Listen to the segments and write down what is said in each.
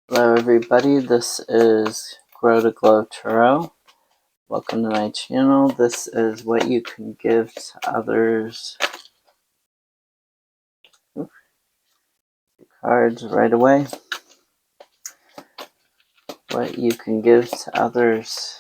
Hello everybody, this is Grow to Glow Tarot. Welcome to my channel. This is what you can give to others. Cards right away. What you can give to others.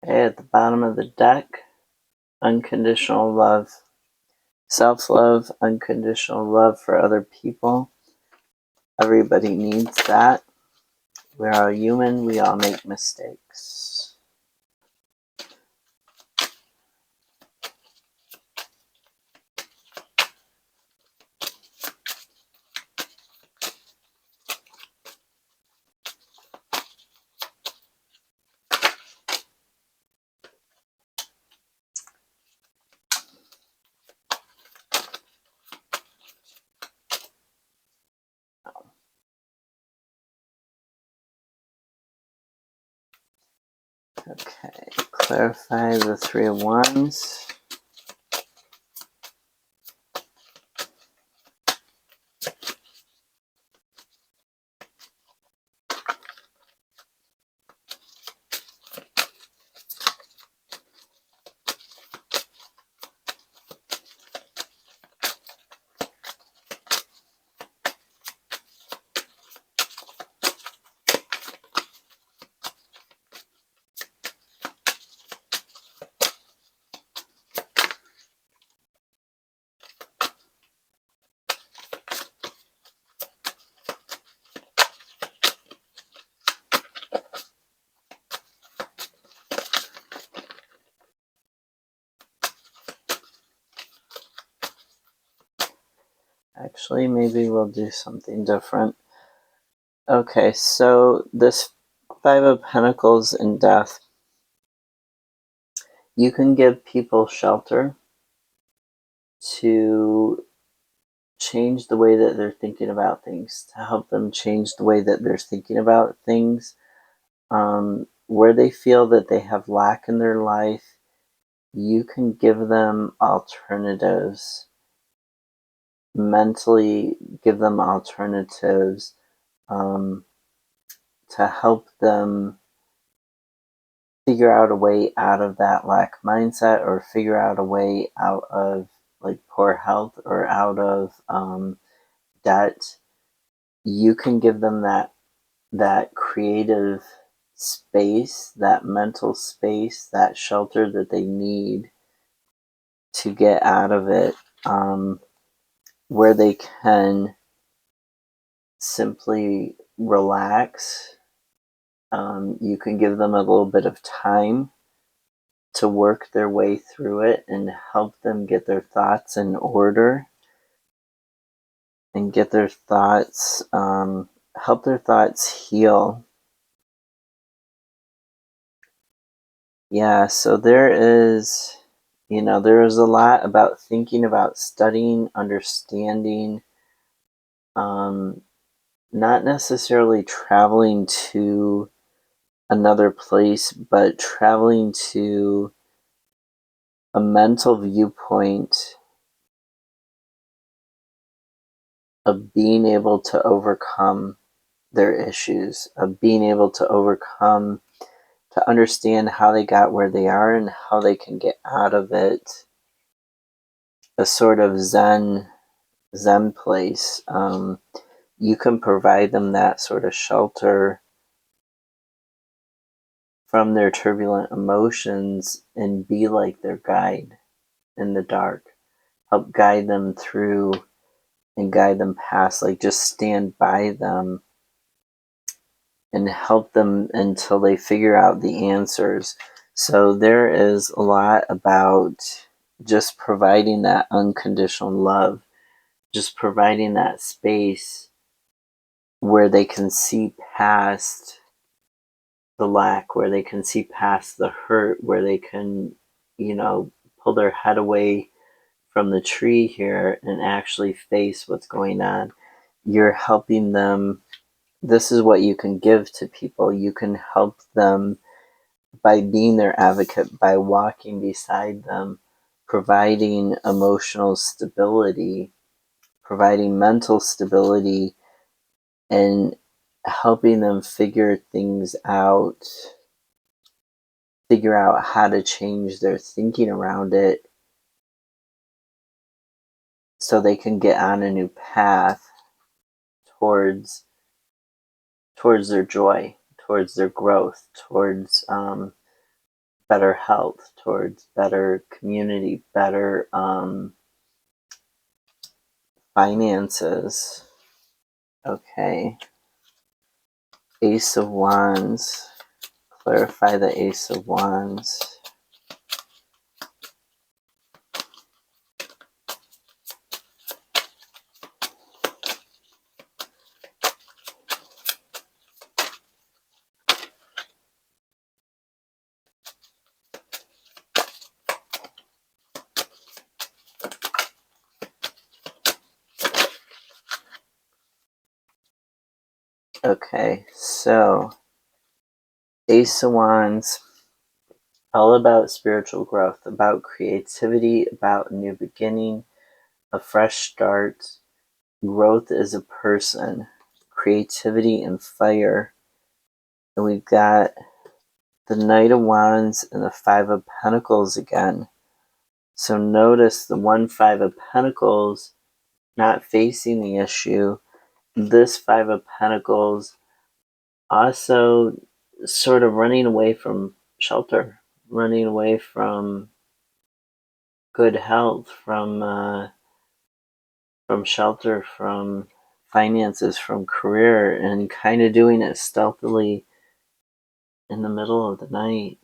Okay, at the bottom of the deck, unconditional love. Self-love, unconditional love for other people. Everybody needs that. We're all human, we all make mistakes. Okay, clarify the Three of Wands. Actually, maybe we'll do something different. Okay, so this Five of Pentacles and Death. You can give people shelter to change the way that they're thinking about things, to help them change the way that they're thinking about things. Where they feel that they have lack in their life, you can give them alternatives. Mentally give them alternatives to help them figure out a way out of that lack mindset, or figure out a way out of like poor health, or out of debt. You can give them that creative space, that mental space, that shelter that they need to get out of it, where they can simply relax. You can give them a little bit of time to work their way through it and help them get their thoughts in order, and get their thoughts, help their thoughts heal. Yeah, so there is a lot about thinking about, studying, understanding, not necessarily traveling to another place, but traveling to a mental viewpoint of being able to overcome their issues, of being able to overcome, to understand how they got where they are and how they can get out of it. A sort of Zen place. You can provide them that sort of shelter from their turbulent emotions and be like their guide in the dark. Help guide them through and guide them past, like just stand by them and help them until they figure out the answers. So there is a lot about just providing that unconditional love, just providing that space where they can see past the lack, where they can see past the hurt, where they can, pull their head away from the tree here and actually face what's going on. you're helping them. This is what you can give to people. You can help them by being their advocate, by walking beside them, providing emotional stability, providing mental stability, and helping them figure out how to change their thinking around it so they can get on a new path towards their joy, towards their growth, towards better health, towards better community, better finances. Okay. Ace of Wands. Clarify the Ace of Wands. Okay, so Ace of Wands, all about spiritual growth, about creativity, about a new beginning, a fresh start, growth as a person, creativity and fire. And we've got the Knight of Wands and the Five of Pentacles again. So notice the 1 5 of Pentacles not facing the issue. This Five of Pentacles also sort of running away from shelter, running away from good health, from shelter, from finances, from career, and kind of doing it stealthily in the middle of the night.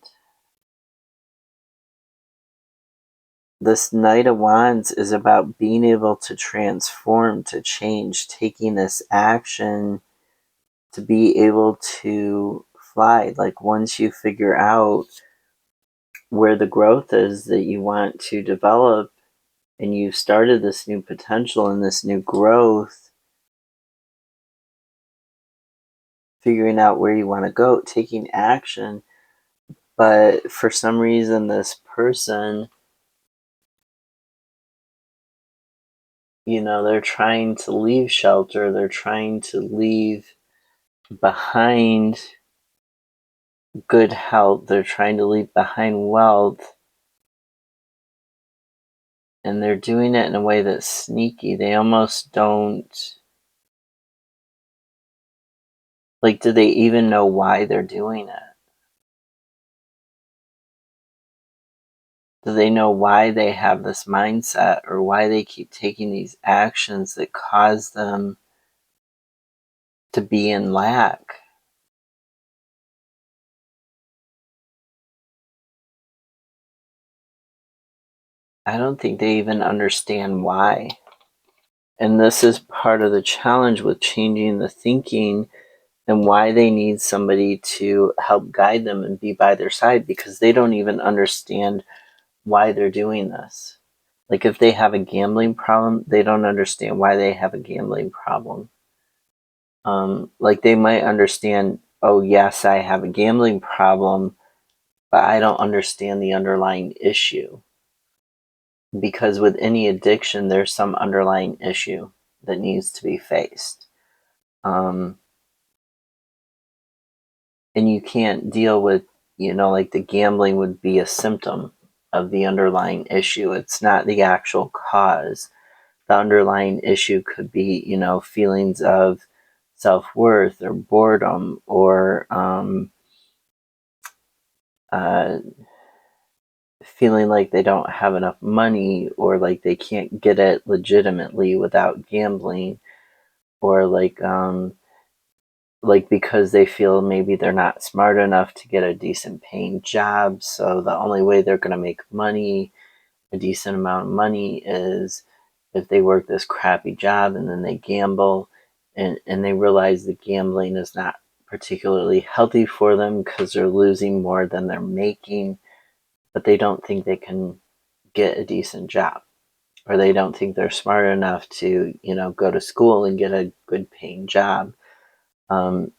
This Knight of Wands is about being able to transform, to change, taking this action to be able to fly. Like once you figure out where the growth is that you want to develop and you've started this new potential and this new growth, figuring out where you want to go, taking action. But for some reason, this person, they're trying to leave shelter, they're trying to leave behind good health, they're trying to leave behind wealth, and they're doing it in a way that's sneaky. They almost don't, like, do they even know why they're doing it? Do they know why they have this mindset or why they keep taking these actions that cause them to be in lack? I don't think they even understand why. And this is part of the challenge with changing the thinking and why they need somebody to help guide them and be by their side, because they don't even understand why they're doing this. Like if they have a gambling problem, they don't understand why they have a gambling problem. Like they might understand, oh yes, I have a gambling problem, but I don't understand the underlying issue. Because with any addiction, there's some underlying issue that needs to be faced. And you can't deal with, like the gambling would be a symptom of the underlying issue. It's not the actual cause. The underlying issue could be, feelings of self-worth or boredom or feeling like they don't have enough money or like they can't get it legitimately without gambling, or like because they feel maybe they're not smart enough to get a decent paying job, so the only way they're going to make money, a decent amount of money, is if they work this crappy job and then they gamble, and they realize that gambling is not particularly healthy for them because they're losing more than they're making, but they don't think they can get a decent job or they don't think they're smart enough to, go to school and get a good paying job.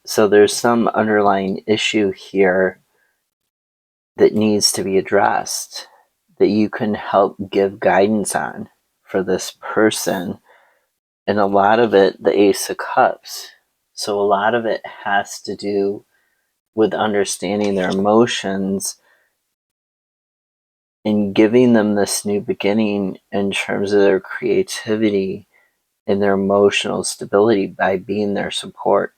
So there's some underlying issue here that needs to be addressed, that you can help give guidance on for this person. And a lot of it, the Ace of Cups. So a lot of it has to do with understanding their emotions and giving them this new beginning in terms of their creativity and their emotional stability by being their support.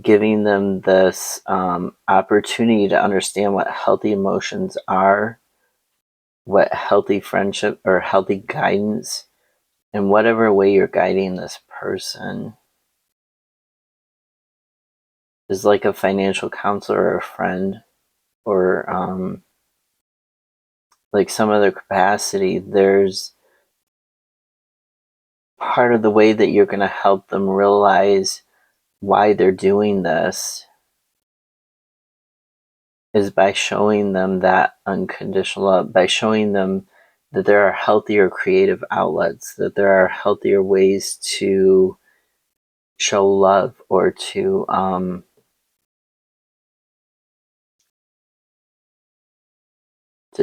Giving them this opportunity to understand what healthy emotions are, what healthy friendship or healthy guidance, in whatever way you're guiding this person, is like a financial counselor or a friend, or like some other capacity. There's part of the way that you're going to help them realize why they're doing this is by showing them that unconditional love, by showing them that there are healthier creative outlets, that there are healthier ways to show love, or to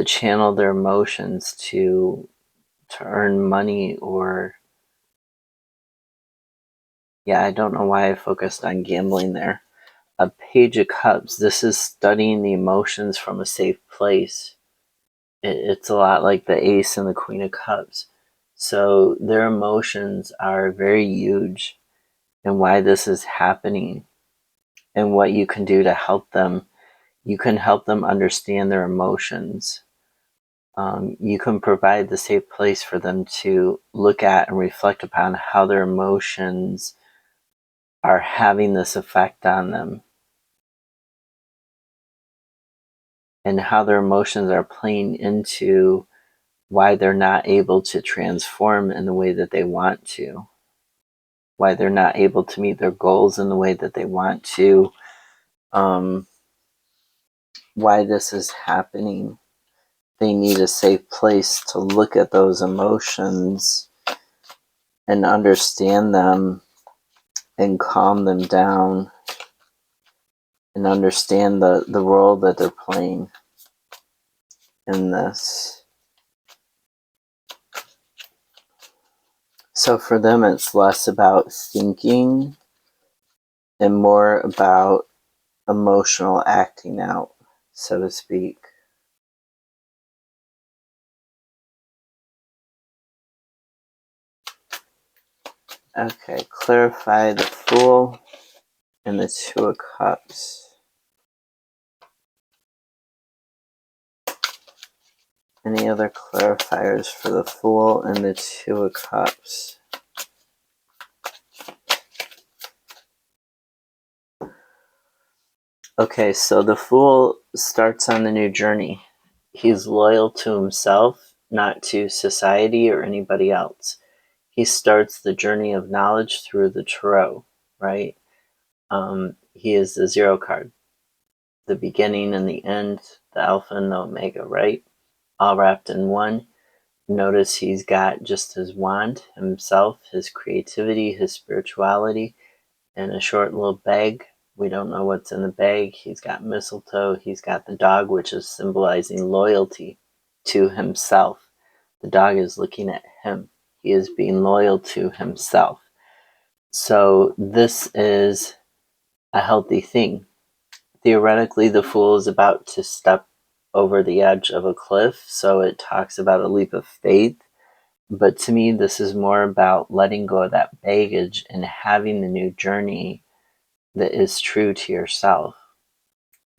channel their emotions to earn money. Or I don't know why I focused on gambling there. A Page of Cups, this is studying the emotions from a safe place. It's a lot like the Ace and the Queen of Cups. So their emotions are very huge, and why this is happening, and what you can do to help them. You can help them understand their emotions. You can provide the safe place for them to look at and reflect upon how their emotions are having this effect on them, and how their emotions are playing into why they're not able to transform in the way that they want to, why they're not able to meet their goals in the way that they want to, why this is happening. They need a safe place to look at those emotions and understand them and calm them down and understand the role that they're playing in this. So for them, it's less about thinking and more about emotional acting out, so to speak. Okay, clarify the Fool and the Two of Cups. Any other clarifiers for the Fool and the Two of Cups? Okay, so the Fool starts on the new journey. He's loyal to himself, not to society or anybody else. He starts the journey of knowledge through the Tarot, right? He is the Zero card, the beginning and the end, the Alpha and the Omega, right? All wrapped in one. Notice he's got just his wand, himself, his creativity, his spirituality, in a short little bag. We don't know what's in the bag. He's got mistletoe. He's got the dog, which is symbolizing loyalty to himself. The dog is looking at him. He is being loyal to himself. So this is a healthy thing. Theoretically, the Fool is about to step over the edge of a cliff, so it talks about a leap of faith. But to me, this is more about letting go of that baggage and having the new journey that is true to yourself.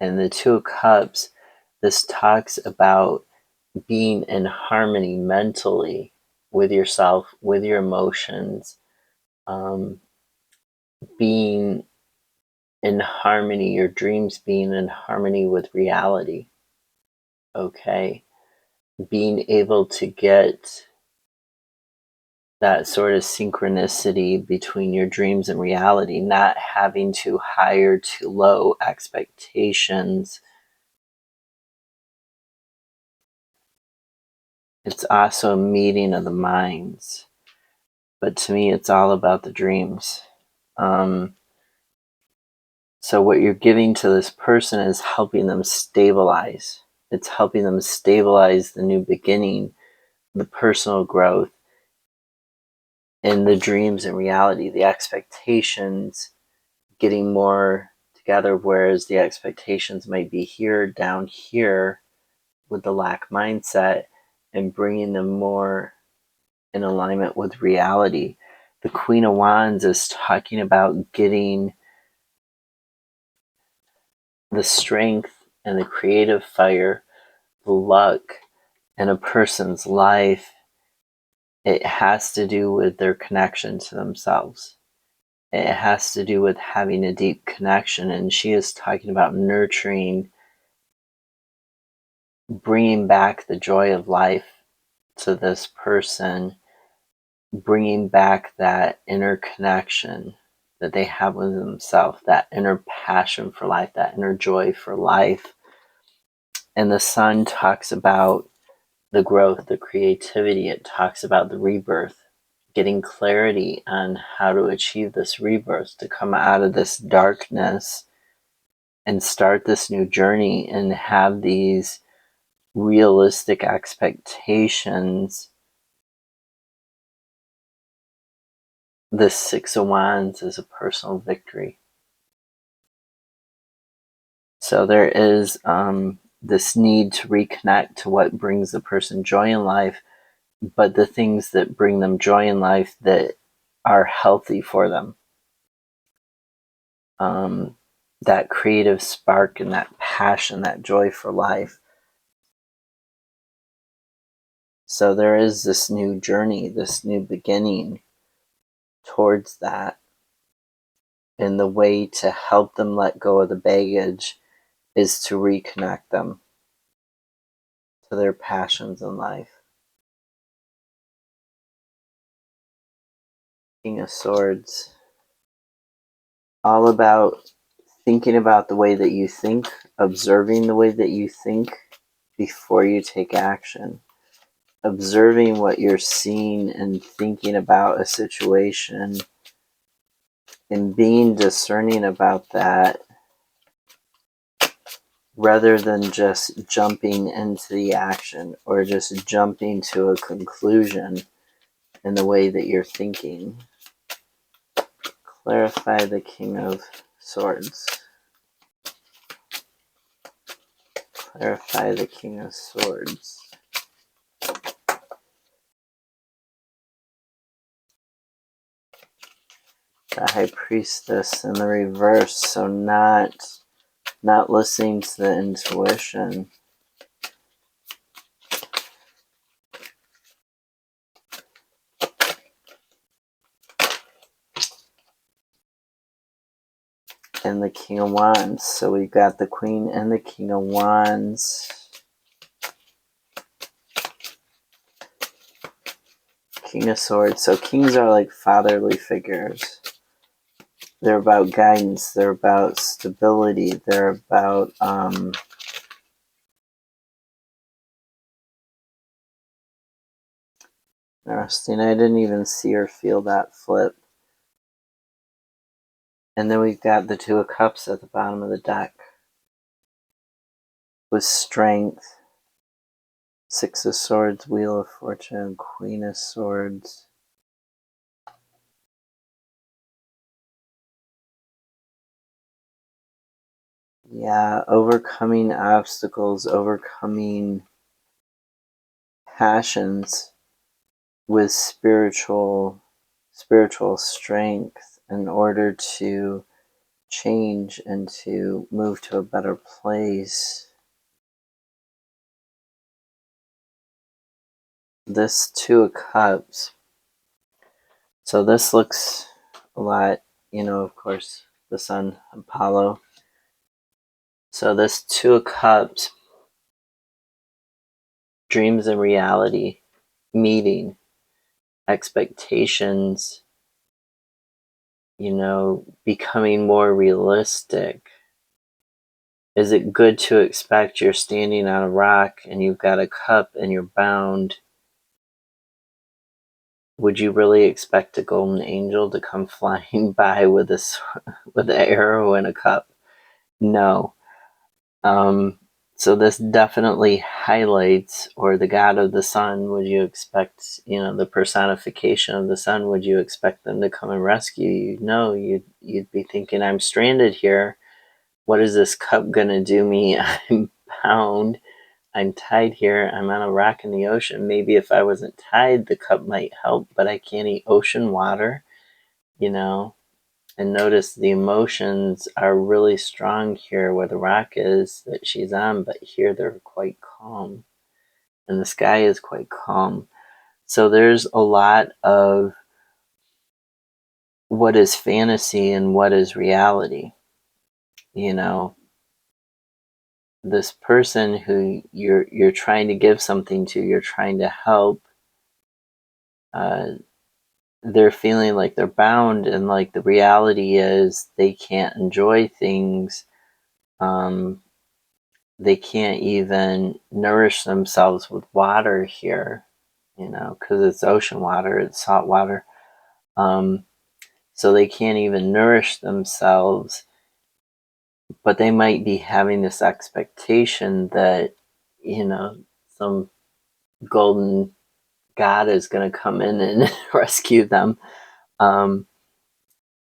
And the Two of Cups, this talks about being in harmony mentally with yourself, with your emotions, being in harmony, your dreams being in harmony with reality. Okay? Being able to get that sort of synchronicity between your dreams and reality, not having too high or too low expectations. It's also a meeting of the minds. But to me, it's all about the dreams. So what you're giving to this person is helping them stabilize. It's helping them stabilize the new beginning, the personal growth, and the dreams and reality, the expectations getting more together, whereas the expectations might be here, down here with the lack mindset, and bringing them more in alignment with reality. The Queen of Wands is talking about getting the strength and the creative fire, the luck in a person's life. It has to do with their connection to themselves. It has to do with having a deep connection. And she is talking about nurturing, bringing back the joy of life to this person, bringing back that inner connection that they have with themselves, that inner passion for life, that inner joy for life. And the Sun talks about the growth, the creativity. It talks about the rebirth, getting clarity on how to achieve this rebirth, to come out of this darkness and start this new journey and have these realistic expectations. The Six of Wands is a personal victory. So there is this need to reconnect to what brings the person joy in life, but the things that bring them joy in life that are healthy for them. That creative spark and that passion, that joy for life. So there is this new journey, this new beginning towards that. And the way to help them let go of the baggage is to reconnect them to their passions in life. King of Swords. All about thinking about the way that you think, observing the way that you think before you take action. Observing what you're seeing and thinking about a situation and being discerning about that rather than just jumping into the action or just jumping to a conclusion in the way that you're thinking. Clarify the King of Swords. Clarify the King of Swords. The High Priestess in the reverse, so not listening to the intuition. And the King of Wands. So we've got the Queen and the King of Wands. King of Swords. So kings are like fatherly figures. They're about guidance. They're about stability. They're about interesting. I didn't even see or feel that flip. And then we've got the Two of Cups at the bottom of the deck. With strength. Six of Swords, Wheel of Fortune, Queen of Swords. Yeah, overcoming obstacles, overcoming passions with spiritual strength in order to change and to move to a better place. This Two of Cups. So this looks a lot, of course, the Sun, Apollo. So this Two of Cups, dreams and reality, meeting, expectations, becoming more realistic. Is it good to expect you're standing on a rock and you've got a cup and you're bound would you really expect a golden angel to come flying by with with an arrow and a cup? No. So this definitely highlights, or the god of the sun, would you expect, the personification of the sun, would you expect them to come and rescue you? No, you'd be thinking, I'm stranded here. What is this cup gonna do me? I'm bound. I'm tied here. I'm on a rock in the ocean. Maybe if I wasn't tied, the cup might help, but I can't eat ocean water, And notice the emotions are really strong here where the rock is that she's on, but here they're quite calm. And the sky is quite calm. So there's a lot of what is fantasy and what is reality. This person who you're trying to give something to, you're trying to help, they're feeling like they're bound, and like the reality is they can't enjoy things. They can't even nourish themselves with water here, because it's ocean water, it's salt water. So they can't even nourish themselves, but they might be having this expectation that, some golden god is going to come in and rescue them. And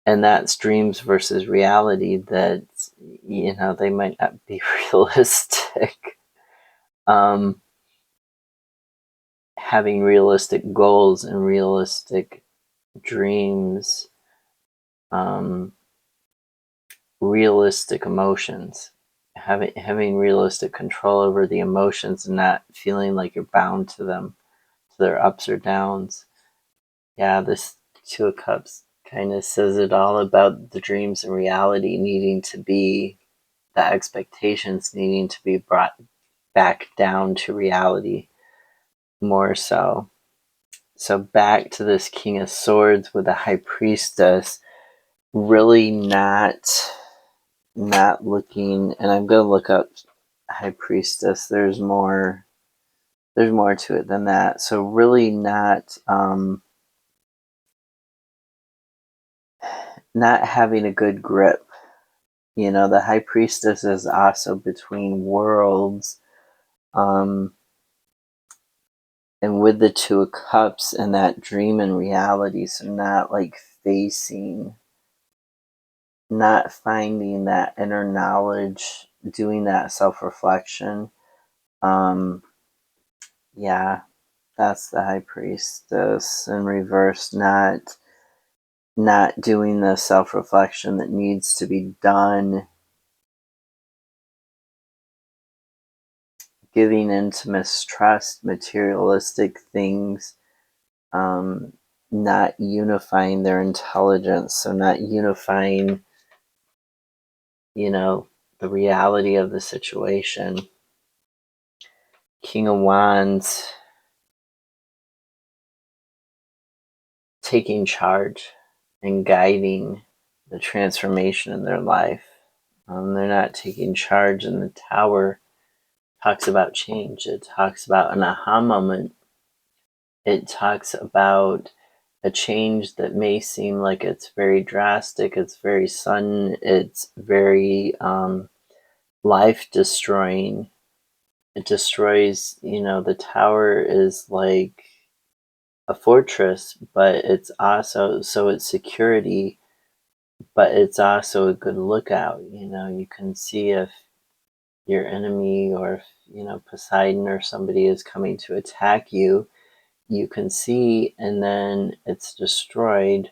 that's dreams versus reality, that, they might not be realistic. Having realistic goals and realistic dreams, realistic emotions, having realistic control over the emotions and not feeling like you're bound to them, to their ups or downs. Yeah, this Two of Cups kind of says it all about the dreams and reality needing to be, the expectations needing to be brought back down to reality more so. So back to this King of Swords with the High Priestess, really not looking, and I'm going to look up High Priestess. There's more to it than that. So really not having a good grip. The High Priestess is also between worlds. And with the Two of Cups and that dream and reality, so not like not finding that inner knowledge, doing that self-reflection. Yeah, that's the High Priestess in reverse, not doing the self-reflection that needs to be done, giving into mistrust, materialistic things, not unifying their intelligence, so not unifying, the reality of the situation. King of Wands, taking charge and guiding the transformation in their life. They're not taking charge, and the Tower talks about change. It talks about an aha moment. It talks about a change that may seem like it's very drastic, it's very sudden, it's very life destroying. It destroys, the Tower is like a fortress, but it's also, so it's security, but it's also a good lookout. You can see if your enemy, or if, Poseidon or somebody is coming to attack you, you can see, and then it's destroyed.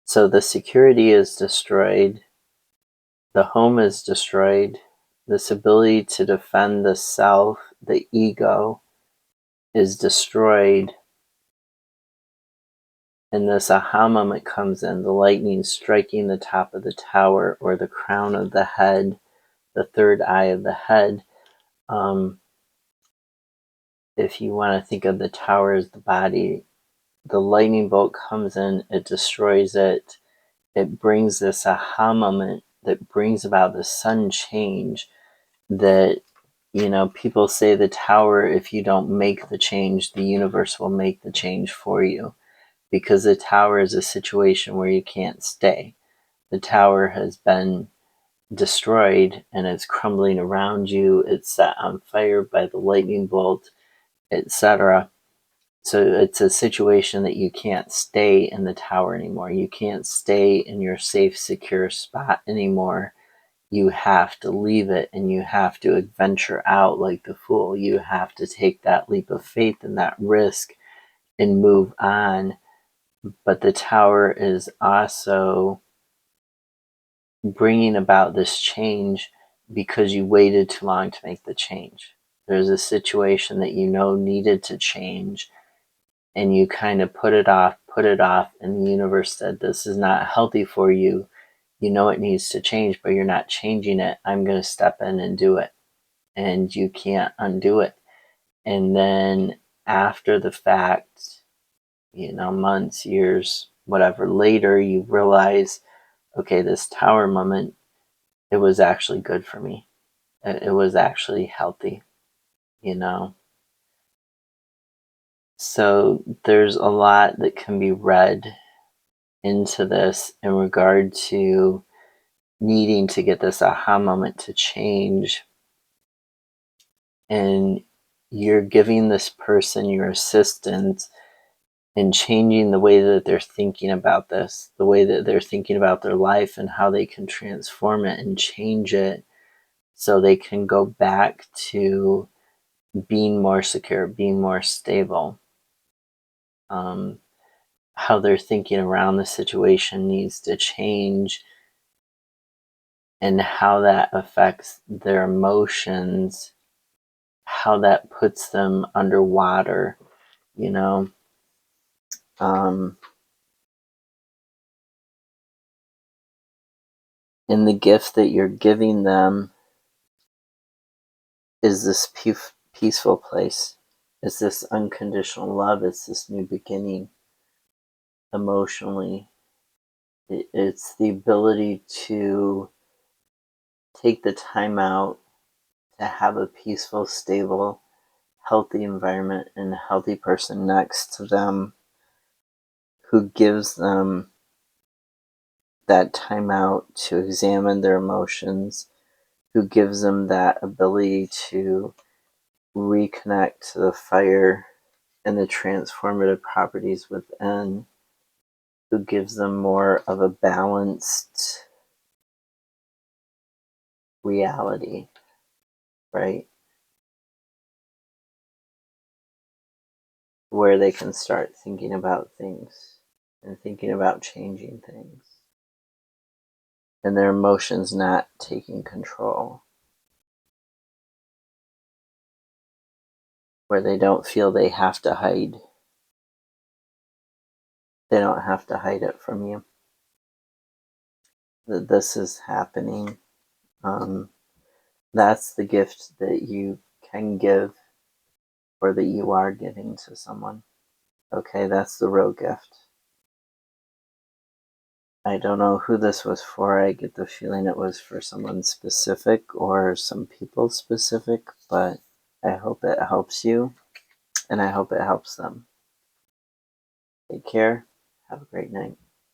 So the security is destroyed, the home is destroyed, this ability to defend the self, the ego, is destroyed. And this aha moment comes in, the lightning striking the top of the tower, or the crown of the head, the third eye of the head. If you want to think of the tower as the body, the lightning bolt comes in, it destroys it. It brings this aha moment that brings about the sudden change that people say the tower, if you don't make the change, the universe will make the change for you, because the tower is a situation where you can't stay. The tower has been destroyed and it's crumbling around you. It's set on fire by the lightning bolt, etc. So it's a situation that you can't stay in the tower anymore. You can't stay in your safe, secure spot anymore. You have to leave it, and you have to adventure out like the fool. You have to take that leap of faith and that risk and move on. But the tower is also bringing about this change because you waited too long to make the change. There's a situation that needed to change, and you kind of put it off, and the universe said, this is not healthy for you. It needs to change, but you're not changing it. I'm going to step in and do it. And you can't undo it. And then after the fact, months, years, whatever later, you realize, okay, this tower moment, it was actually good for me. It was actually healthy, So there's a lot that can be read into this in regard to needing to get this aha moment to change. And you're giving this person your assistance in changing the way that they're thinking about this, the way that they're thinking about their life, and how they can transform it and change it so they can go back to being more secure, being more stable. How they're thinking around the situation needs to change, and how that affects their emotions, how that puts them underwater, and the gift that you're giving them is this peaceful place. It's this unconditional love. It's this new beginning emotionally. It's the ability to take the time out to have a peaceful, stable, healthy environment and a healthy person next to them who gives them that time out to examine their emotions, who gives them that ability to reconnect to the fire and the transformative properties within, who gives them more of a balanced reality, right? Where they can start thinking about things and thinking about changing things, and their emotions not taking control, where they don't feel they have to hide. They don't have to hide it from you. That this is happening. That's the gift that you can give, or that you are giving to someone. Okay, that's the real gift. I don't know who this was for. I get the feeling it was for someone specific or some people specific, but I hope it helps you, and I hope it helps them. Take care. Have a great night.